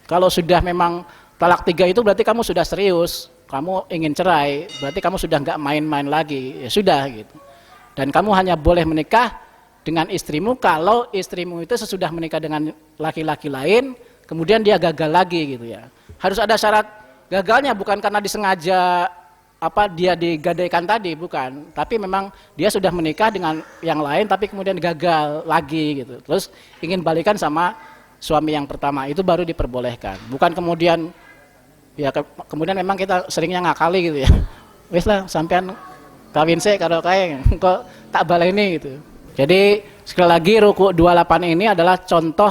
Kalau sudah memang talak 3 itu berarti kamu sudah serius, kamu ingin cerai, berarti kamu sudah nggak main-main lagi, ya sudah gitu. Dan kamu hanya boleh menikah dengan istrimu kalau istrimu itu sesudah menikah dengan laki-laki lain, kemudian dia gagal lagi gitu ya. Harus ada syarat gagalnya, bukan karena disengaja dia digadaikan tadi, bukan. Tapi memang dia sudah menikah dengan yang lain tapi kemudian gagal lagi gitu. Terus ingin balikan sama suami yang pertama, itu baru diperbolehkan. Bukan kemudian ya kemudian memang kita seringnya ngakali gitu ya. Wis lah sampean kawin sih karo kae kok tak baleni gitu. Jadi sekali lagi ruku 28 ini adalah contoh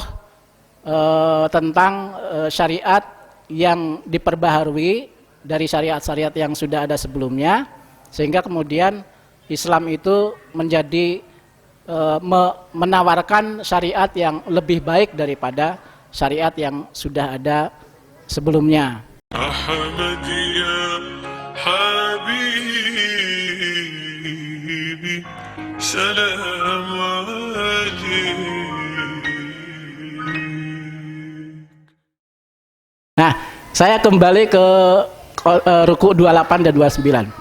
tentang syariat yang diperbaharui dari syariat-syariat yang sudah ada sebelumnya, sehingga kemudian Islam itu menjadi menawarkan syariat yang lebih baik daripada syariat yang sudah ada sebelumnya. Nah, saya kembali ke ruku 28 dan 29.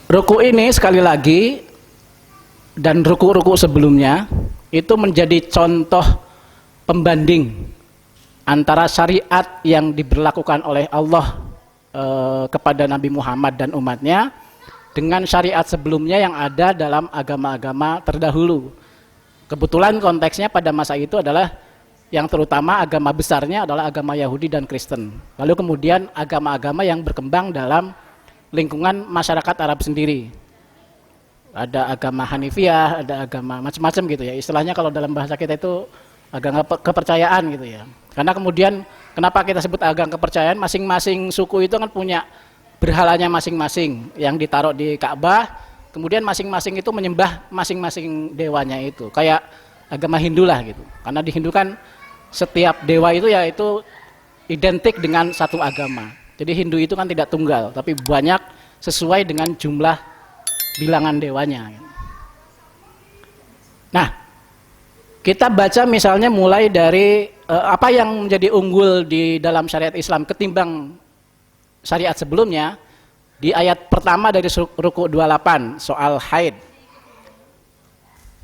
Ruku ini sekali lagi dan ruku-ruku sebelumnya itu menjadi contoh pembanding antara syariat yang diberlakukan oleh Allah kepada Nabi Muhammad dan umatnya dengan syariat sebelumnya yang ada dalam agama-agama terdahulu. Kebetulan konteksnya pada masa itu adalah yang terutama agama besarnya adalah agama Yahudi dan Kristen. Lalu kemudian agama-agama yang berkembang dalam lingkungan masyarakat Arab sendiri. Ada agama Hanifiyah, ada agama macam-macam gitu ya. Istilahnya kalau dalam bahasa kita itu agama kepercayaan gitu ya. Karena kemudian kenapa kita sebut agama kepercayaan? Masing-masing suku itu kan punya berhalanya masing-masing yang ditaruh di Ka'bah. Kemudian masing-masing itu menyembah masing-masing dewanya itu. Kayak agama Hindu lah gitu. Karena di Hindu kan setiap dewa itu yaitu identik dengan satu agama. Jadi Hindu itu kan tidak tunggal, tapi banyak sesuai dengan jumlah bilangan dewanya. Nah, kita baca misalnya mulai dari apa yang menjadi unggul di dalam syariat Islam ketimbang syariat sebelumnya. Di ayat pertama dari ruku 28 soal haid.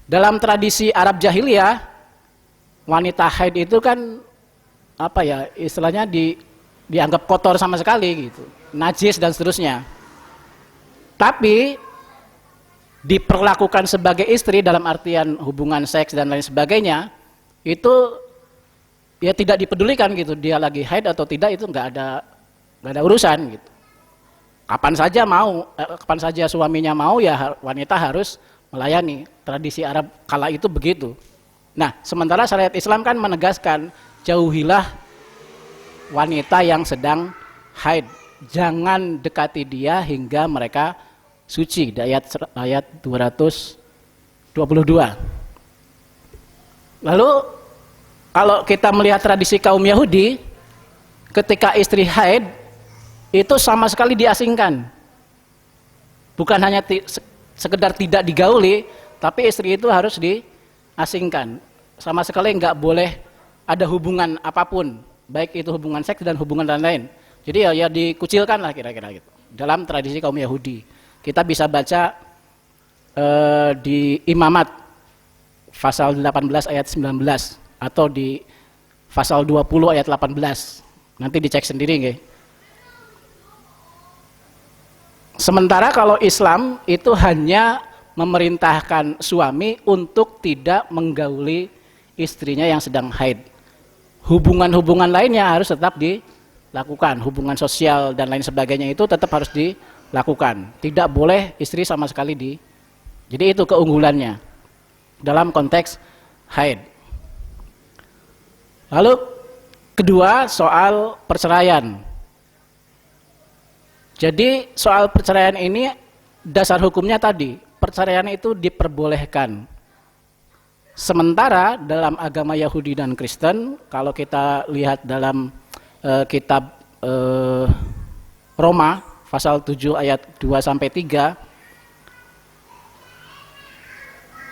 Dalam tradisi Arab jahiliyah, wanita haid itu kan istilahnya dianggap kotor sama sekali gitu, najis dan seterusnya. Tapi diperlakukan sebagai istri dalam artian hubungan seks dan lain sebagainya, itu ya tidak dipedulikan gitu, dia lagi haid atau tidak itu nggak ada urusan gitu. Kapan saja suaminya mau ya wanita harus melayani. Tradisi Arab kala itu begitu. Nah, sementara syariat Islam kan menegaskan jauhilah wanita yang sedang haid, jangan dekati dia hingga mereka suci. Di ayat 222. Lalu kalau kita melihat tradisi kaum Yahudi, ketika istri haid itu sama sekali diasingkan. Bukan hanya sekedar tidak digauli, tapi istri itu harus diasingkan. Sama sekali nggak boleh ada hubungan apapun, baik itu hubungan seks dan hubungan lain-lain. Jadi ya dikucilkan lah kira-kira gitu. Dalam tradisi kaum Yahudi, kita bisa baca di Imamat pasal 18 ayat 19 atau di pasal 20 ayat 18. Nanti dicek sendiri nggih. Sementara kalau Islam itu hanya memerintahkan suami untuk tidak menggauli istrinya yang sedang haid. Hubungan-hubungan lainnya harus tetap dilakukan, hubungan sosial dan lain sebagainya itu tetap harus dilakukan. Tidak boleh istri sama sekali Jadi itu keunggulannya dalam konteks haid. Lalu kedua soal perceraian. Jadi soal perceraian ini dasar hukumnya tadi, perceraian itu diperbolehkan. Sementara dalam agama Yahudi dan Kristen, kalau kita lihat dalam kitab Roma pasal 7 ayat 2 sampai 3,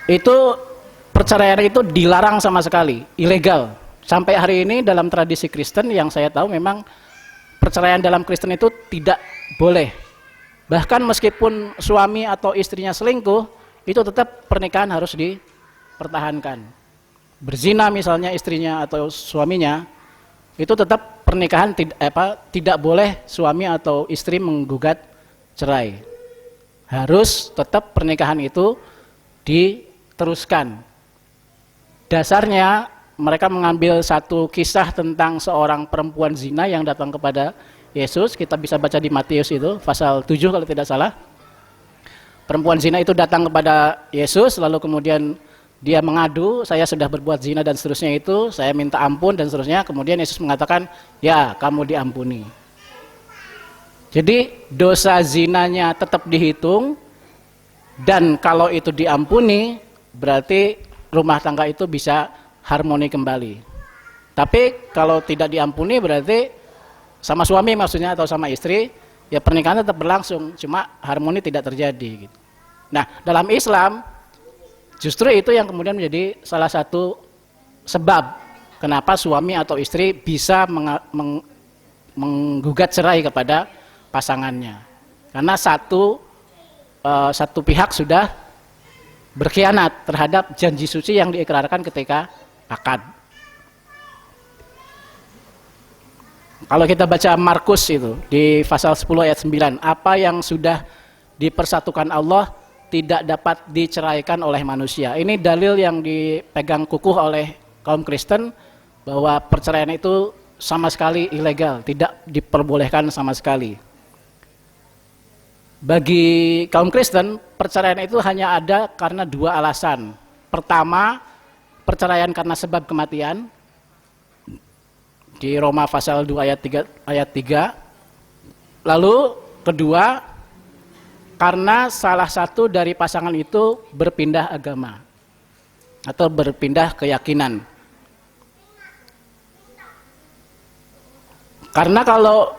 itu perceraian itu dilarang sama sekali, ilegal. Sampai hari ini dalam tradisi Kristen yang saya tahu memang perceraian dalam Kristen itu tidak boleh. Bahkan meskipun suami atau istrinya selingkuh, itu tetap pernikahan harus dipertahankan. Berzina misalnya istrinya atau suaminya, itu tetap pernikahan tidak boleh suami atau istri menggugat cerai. Harus tetap pernikahan itu diteruskan. Dasarnya mereka mengambil satu kisah tentang seorang perempuan zina yang datang kepada Yesus. Kita bisa baca di Matius itu, pasal 7 kalau tidak salah. Perempuan zina itu datang kepada Yesus, lalu kemudian dia mengadu, saya sudah berbuat zina dan seterusnya itu, saya minta ampun dan seterusnya. Kemudian Yesus mengatakan, ya kamu diampuni. Jadi dosa zinanya tetap dihitung, dan kalau itu diampuni, berarti rumah tangga itu bisa harmoni kembali. Tapi kalau tidak diampuni berarti sama suami maksudnya atau sama istri, ya pernikahan tetap berlangsung, cuma harmoni tidak terjadi gitu. Nah, dalam Islam justru itu yang kemudian menjadi salah satu sebab kenapa suami atau istri bisa menggugat cerai kepada pasangannya. Karena satu pihak sudah berkhianat terhadap janji suci yang diikrarkan ketika akad. Kalau kita baca Markus itu di pasal 10 ayat 9, apa yang sudah dipersatukan Allah tidak dapat diceraikan oleh manusia. Ini dalil yang dipegang kukuh oleh kaum Kristen bahwa perceraian itu sama sekali ilegal, tidak diperbolehkan sama sekali. Bagi kaum Kristen, perceraian itu hanya ada karena dua alasan. Pertama, perceraian karena sebab kematian. Di Roma pasal 2 ayat 3. Lalu kedua, karena salah satu dari pasangan itu berpindah agama atau berpindah keyakinan. Karena kalau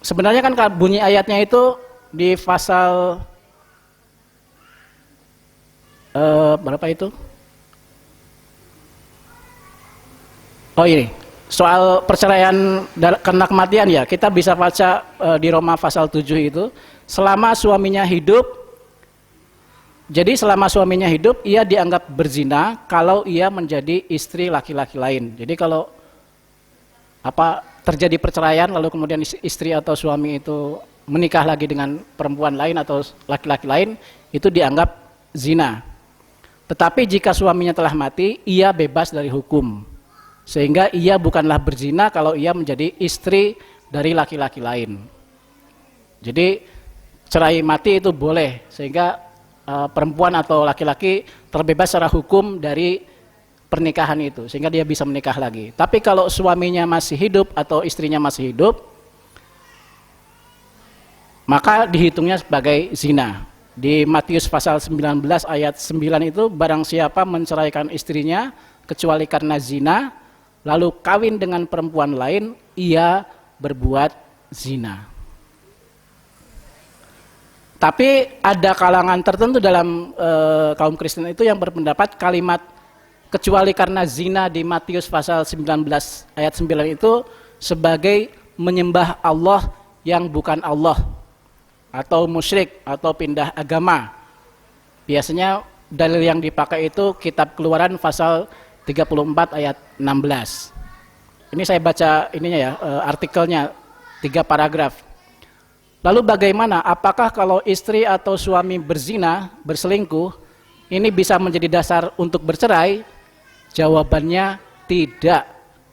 sebenarnya kan bunyi ayatnya itu di pasal berapa itu? Oh ini, soal perceraian karena kematian ya, kita bisa baca di Roma pasal 7 itu, selama suaminya hidup, jadi selama suaminya hidup, ia dianggap berzina kalau ia menjadi istri laki-laki lain. Jadi kalau terjadi perceraian, lalu kemudian istri atau suami itu menikah lagi dengan perempuan lain atau laki-laki lain, itu dianggap zina. Tetapi jika suaminya telah mati, ia bebas dari hukum. Sehingga ia bukanlah berzina kalau ia menjadi istri dari laki-laki lain. Jadi cerai mati itu boleh, sehingga perempuan atau laki-laki terbebas secara hukum dari pernikahan itu, sehingga dia bisa menikah lagi. Tapi kalau suaminya masih hidup atau istrinya masih hidup, maka dihitungnya sebagai zina. Di Matius pasal 19 ayat 9 itu, barang siapa menceraikan istrinya kecuali karena zina, lalu kawin dengan perempuan lain, ia berbuat zina. Tapi ada kalangan tertentu dalam kaum Kristen itu yang berpendapat kalimat kecuali karena zina di Matius pasal 19 ayat 9 itu sebagai menyembah Allah yang bukan Allah, atau musyrik, atau pindah agama. Biasanya dalil yang dipakai itu kitab Keluaran pasal 34 ayat 16. Ini saya baca ininya ya, artikelnya 3 paragraf. Lalu bagaimana? Apakah kalau istri atau suami berzina, berselingkuh, ini bisa menjadi dasar untuk bercerai? Jawabannya tidak.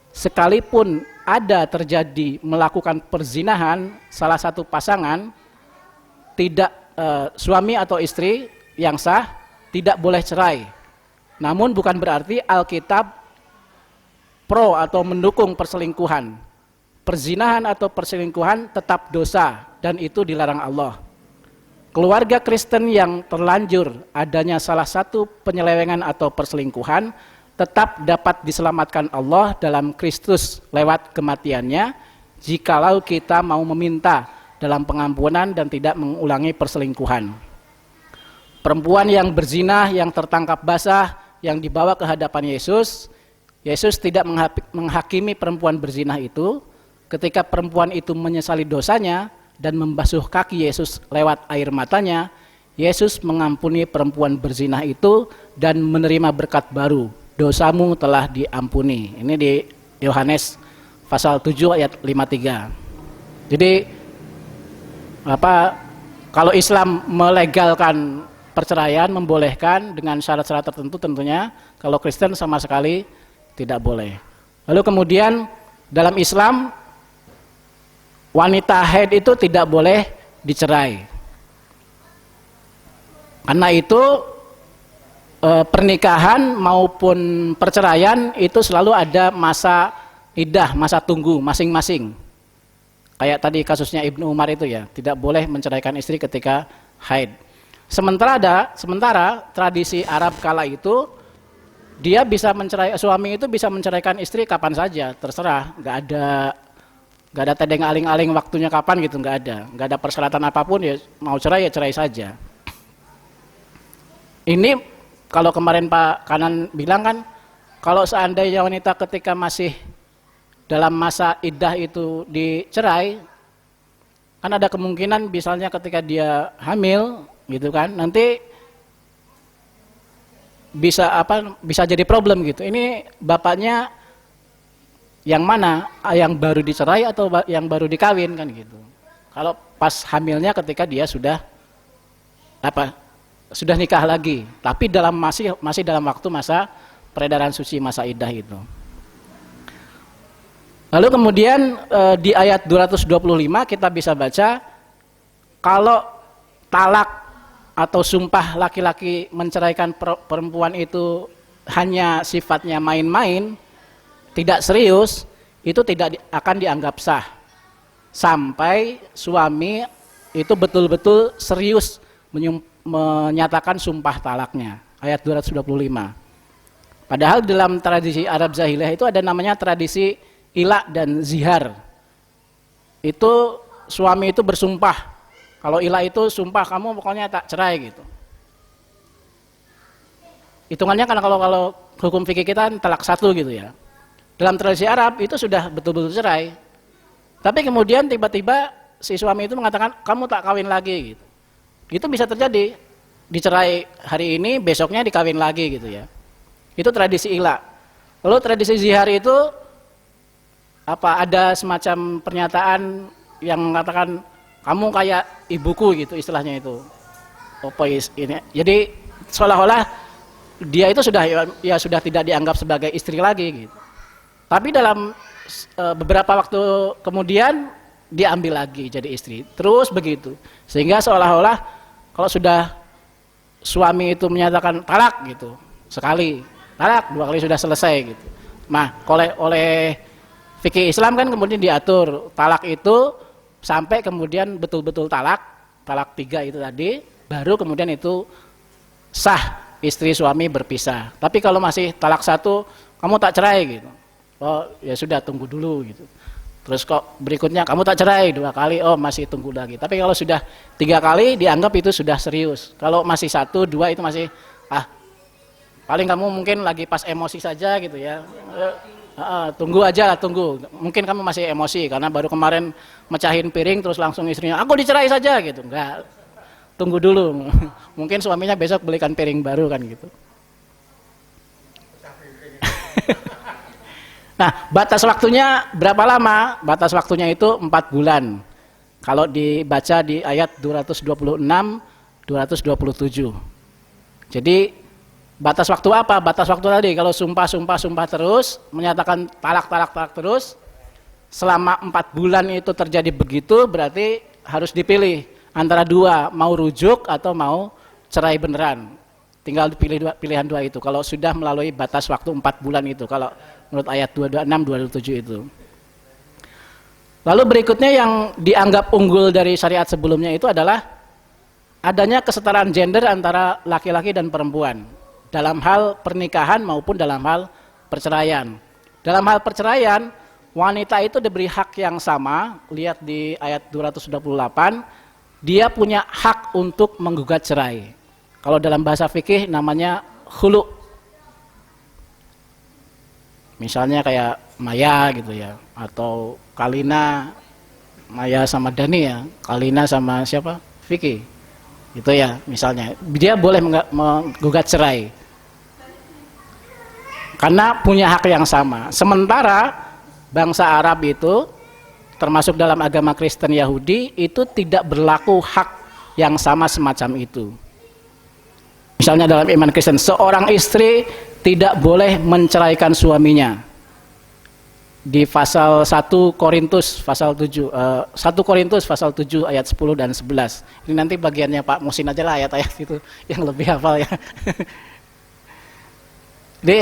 Sekalipun ada terjadi melakukan perzinahan salah satu pasangan, tidak suami atau istri yang sah tidak boleh cerai. Namun bukan berarti Alkitab pro atau mendukung perselingkuhan. Perzinahan atau perselingkuhan tetap dosa dan itu dilarang Allah. Keluarga Kristen yang terlanjur adanya salah satu penyelewengan atau perselingkuhan tetap dapat diselamatkan Allah dalam Kristus lewat kematiannya jikalau kita mau meminta dalam pengampunan dan tidak mengulangi perselingkuhan. perempuan yang berzina, yang tertangkap basah, yang dibawa ke hadapan Yesus, Yesus tidak menghakimi perempuan berzina itu. Ketika perempuan itu menyesali dosanya dan membasuh kaki Yesus lewat air matanya, Yesus mengampuni perempuan berzina itu dan menerima berkat baru. Dosamu telah diampuni. Ini di Yohanes pasal 7 ayat 53. Jadi kalau Islam melegalkan perceraian, membolehkan dengan syarat-syarat tertentu tentunya, kalau Kristen sama sekali tidak boleh. Lalu kemudian dalam Islam wanita haid itu tidak boleh dicerai. Karena itu pernikahan maupun perceraian itu selalu ada masa iddah, masa tunggu masing-masing. Kayak tadi kasusnya Ibnu Umar itu ya, tidak boleh menceraikan istri ketika haid. Sementara tradisi Arab kala itu dia bisa suami itu bisa menceraikan istri kapan saja, terserah, nggak ada tedeng aling-aling waktunya kapan gitu, nggak ada persyaratan apapun, ya mau cerai ya cerai saja. Ini kalau kemarin Pak Kanan bilang kan, kalau seandainya wanita ketika masih dalam masa iddah itu dicerai, kan ada kemungkinan misalnya ketika dia hamil gitu kan, nanti bisa jadi problem gitu. Ini bapaknya yang mana, yang baru dicerai atau yang baru dikawin kan gitu. Kalau pas hamilnya ketika dia sudah nikah lagi, tapi masih dalam waktu masa peredaran suci, masa iddah itu. Lalu kemudian di ayat 225 kita bisa baca, kalau talak atau sumpah laki-laki menceraikan perempuan itu hanya sifatnya main-main, tidak serius, itu tidak akan dianggap sah sampai suami itu betul-betul serius menyatakan sumpah talaknya. Ayat 225. Padahal dalam tradisi Arab Jahiliyah itu ada namanya tradisi ila dan zihar. Itu suami itu bersumpah. Kalau ila itu sumpah, kamu pokoknya tak cerai gitu. Hitungannya kan kalau hukum fikih kita talak satu gitu ya. Dalam tradisi Arab itu sudah betul-betul cerai. Tapi kemudian tiba-tiba si suami itu mengatakan kamu tak kawin lagi gitu. Itu bisa terjadi, dicerai hari ini, besoknya dikawin lagi gitu ya. Itu tradisi ila. Lalu tradisi zihar itu ada semacam pernyataan yang mengatakan kamu kayak ibuku gitu, istilahnya itu. Ini. Jadi seolah-olah dia itu sudah tidak dianggap sebagai istri lagi gitu. Tapi dalam beberapa waktu kemudian diambil lagi jadi istri, terus begitu. Sehingga seolah-olah kalau sudah suami itu menyatakan talak gitu, sekali, talak, 2 kali sudah selesai gitu. Nah, oleh fikih Islam kan kemudian diatur talak itu sampai kemudian betul-betul talak 3 itu tadi, baru kemudian itu sah istri suami berpisah. Tapi kalau masih talak 1, kamu tak cerai gitu, oh ya sudah tunggu dulu gitu. Terus kok berikutnya kamu tak cerai 2 kali, oh masih tunggu lagi. Tapi kalau sudah 3 kali dianggap itu sudah serius. Kalau masih 1, 2 itu masih paling kamu mungkin lagi pas emosi saja gitu ya. Tunggu aja lah, tunggu. Mungkin kamu masih emosi karena baru kemarin mecahin piring terus langsung istrinya, aku dicerai saja gitu. Enggak, tunggu dulu. Mungkin suaminya besok belikan piring baru kan gitu. Nah, batas waktunya berapa lama? Batas waktunya itu 4 bulan. Kalau dibaca di ayat 226, 227. Jadi batas waktu apa? Batas waktu tadi kalau sumpah terus, menyatakan talak terus, selama 4 bulan itu terjadi begitu, berarti harus dipilih antara 2, mau rujuk atau mau cerai beneran. Tinggal dipilih pilihan 2 itu. Kalau sudah melalui batas waktu 4 bulan itu, kalau menurut ayat 226, 227 itu. Lalu berikutnya yang dianggap unggul dari syariat sebelumnya itu adalah adanya kesetaraan gender antara laki-laki dan perempuan dalam hal pernikahan maupun dalam hal perceraian. Dalam hal perceraian, wanita itu diberi hak yang sama. Lihat di ayat 228, dia punya hak untuk menggugat cerai. Kalau dalam bahasa fikih namanya khulu. Misalnya kayak Maya gitu ya, atau Kalina, Maya sama Dani ya, Kalina sama siapa? Vicky. Itu ya, misalnya. Dia boleh menggugat cerai. Karena punya hak yang sama. Sementara bangsa Arab itu, termasuk dalam agama Kristen Yahudi, itu tidak berlaku hak yang sama semacam itu. Misalnya dalam iman Kristen, seorang istri tidak boleh menceraikan suaminya. Di pasal 1 Korintus pasal 7 1 Korintus pasal 7 ayat 10 dan 11. Ini nanti bagiannya Pak Musin aja lah ayat-ayat itu yang lebih hafal ya. Jadi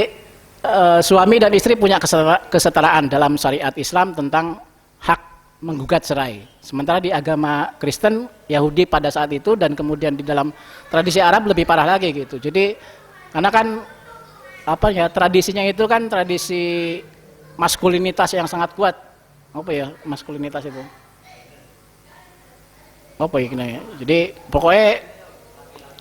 suami dan istri punya kesetaraan dalam syariat Islam tentang hak menggugat cerai. Sementara di agama Kristen Yahudi pada saat itu dan kemudian di dalam tradisi Arab lebih parah lagi gitu. Jadi karena kan apa ya, tradisinya itu kan tradisi maskulinitas yang sangat kuat. Apa ya maskulinitas itu? Apa ya? Jadi pokoknya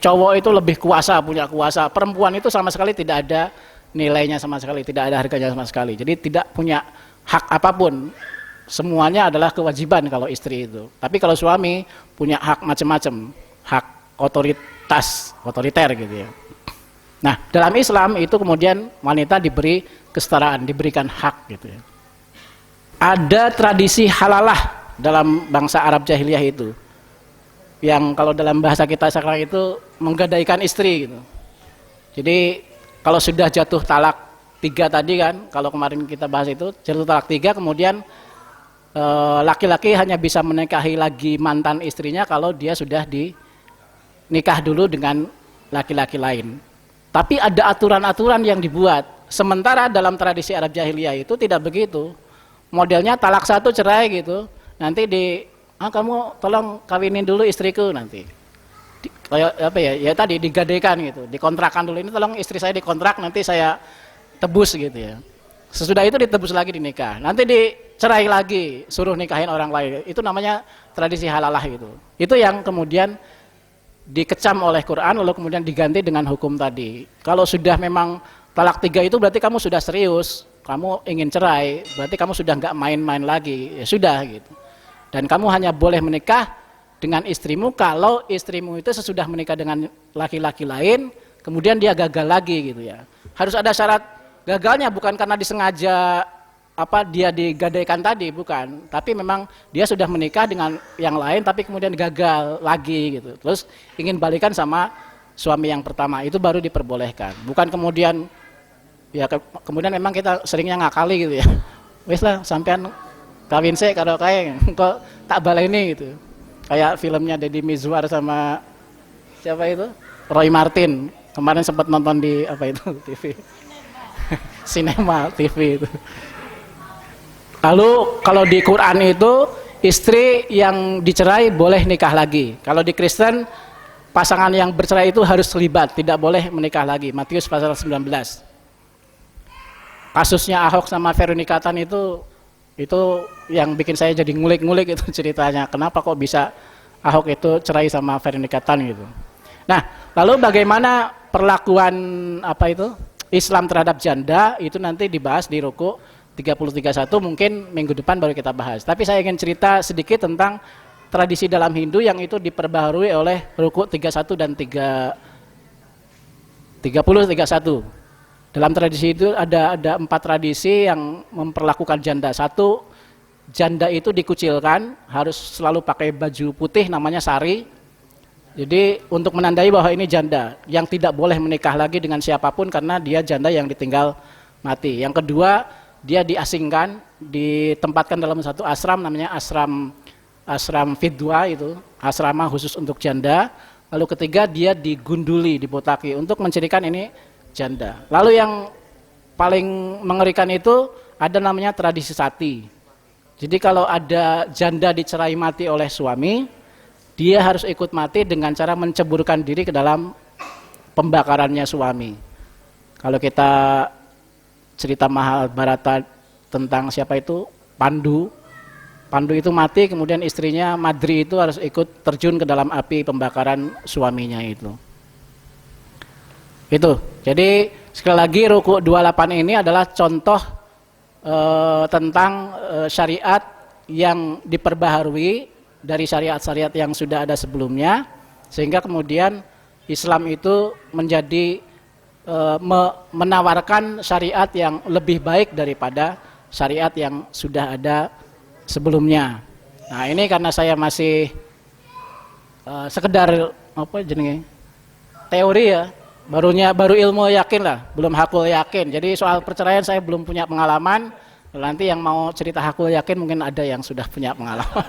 cowok itu lebih kuasa, punya kuasa. Perempuan itu sama sekali tidak ada nilainya sama sekali, tidak ada harganya sama sekali. Jadi tidak punya hak apapun. Semuanya adalah kewajiban kalau istri itu. Tapi kalau suami punya hak macam-macam, hak otoriter gitu ya. Nah, dalam Islam itu kemudian wanita diberi kesetaraan, diberikan hak gitu ya. Ada tradisi halalah dalam bangsa Arab jahiliyah itu. Yang kalau dalam bahasa kita sekarang itu menggadaikan istri gitu. Jadi kalau sudah jatuh talak 3 tadi kan, kalau kemarin kita bahas itu jatuh talak 3, kemudian laki-laki hanya bisa menikahi lagi mantan istrinya kalau dia sudah dinikah dulu dengan laki-laki lain. Tapi ada aturan-aturan yang dibuat. Sementara dalam tradisi Arab jahiliyah itu tidak begitu. Modelnya talak 1 cerai gitu. Nanti kamu tolong kawinin dulu istriku nanti. Kayak apa ya? Ya tadi digadaikan gitu, dikontrakkan dulu. Ini tolong istri saya dikontrak, nanti saya tebus gitu ya. Sesudah itu ditebus lagi dinikah. Nanti dicerai lagi, suruh nikahin orang lain. Itu namanya tradisi halalah gitu. Itu yang kemudian dikecam oleh Quran lalu kemudian diganti dengan hukum tadi. Kalau sudah memang talak 3 itu berarti kamu sudah serius, kamu ingin cerai, berarti kamu sudah nggak main-main lagi, ya sudah gitu. Dan kamu hanya boleh menikah dengan istrimu kalau istrimu itu sesudah menikah dengan laki-laki lain, kemudian dia gagal lagi gitu ya. Harus ada syarat gagalnya, bukan karena disengaja dia digadaikan tadi, bukan, tapi memang dia sudah menikah dengan yang lain tapi kemudian gagal lagi gitu, terus ingin balikan sama suami yang pertama, itu baru diperbolehkan. Bukan kemudian ya kemudian memang kita seringnya ngakali gitu ya, wes lah sampean kawin sih kalau kayak kok tak baleni gitu, kayak filmnya Deddy Mizwar sama siapa itu, Roy Martin kemarin sempat nonton di apa itu TV Sinema TV itu. Lalu kalau di Quran itu istri yang dicerai boleh nikah lagi. Kalau di Kristen pasangan yang bercerai itu harus selibat, tidak boleh menikah lagi. Matius pasal 19. Kasusnya Ahok sama Veronica Tan itu yang bikin saya jadi ngulik-ngulik itu ceritanya. Kenapa kok bisa Ahok itu cerai sama Veronica Tan gitu. Nah, lalu bagaimana perlakuan Islam terhadap janda itu nanti dibahas di ruku 30-31, mungkin minggu depan baru kita bahas. Tapi saya ingin cerita sedikit tentang tradisi dalam Hindu yang itu diperbaharui oleh ruku 31 dan 30-31. Dalam tradisi itu ada 4 tradisi yang memperlakukan janda. 1, janda itu dikucilkan, harus selalu pakai baju putih namanya sari. Jadi untuk menandai bahwa ini janda yang tidak boleh menikah lagi dengan siapapun karena dia janda yang ditinggal mati. Yang kedua, dia diasingkan, ditempatkan dalam satu ashram namanya ashram Vidwa, itu asrama khusus untuk janda. Lalu ketiga, dia digunduli, dibotaki untuk mencirikan ini janda. Lalu yang paling mengerikan itu ada namanya tradisi sati. Jadi kalau ada janda dicerai mati oleh suami, dia harus ikut mati dengan cara menceburkan diri ke dalam pembakarannya suami. Kalau kita cerita Mahabharata tentang siapa itu Pandu itu mati, kemudian istrinya Madri itu harus ikut terjun ke dalam api pembakaran suaminya itu. Itu. Jadi sekali lagi ruku 28 ini adalah contoh tentang syariat yang diperbaharui dari syariat-syariat yang sudah ada sebelumnya, sehingga kemudian Islam itu menjadi menawarkan syariat yang lebih baik daripada syariat yang sudah ada sebelumnya. Nah, ini karena saya masih sekedar apa jenenge teori ya, baru ilmu yakin lah, belum hakul yakin. Jadi soal perceraian saya belum punya pengalaman. Nanti yang mau cerita hakul yakin mungkin ada yang sudah punya pengalaman.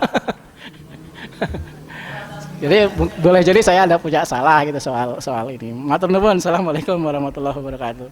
Jadi boleh jadi saya ada punya salah gitu soal ini. Matur nuwun. Assalamualaikum warahmatullahi wabarakatuh.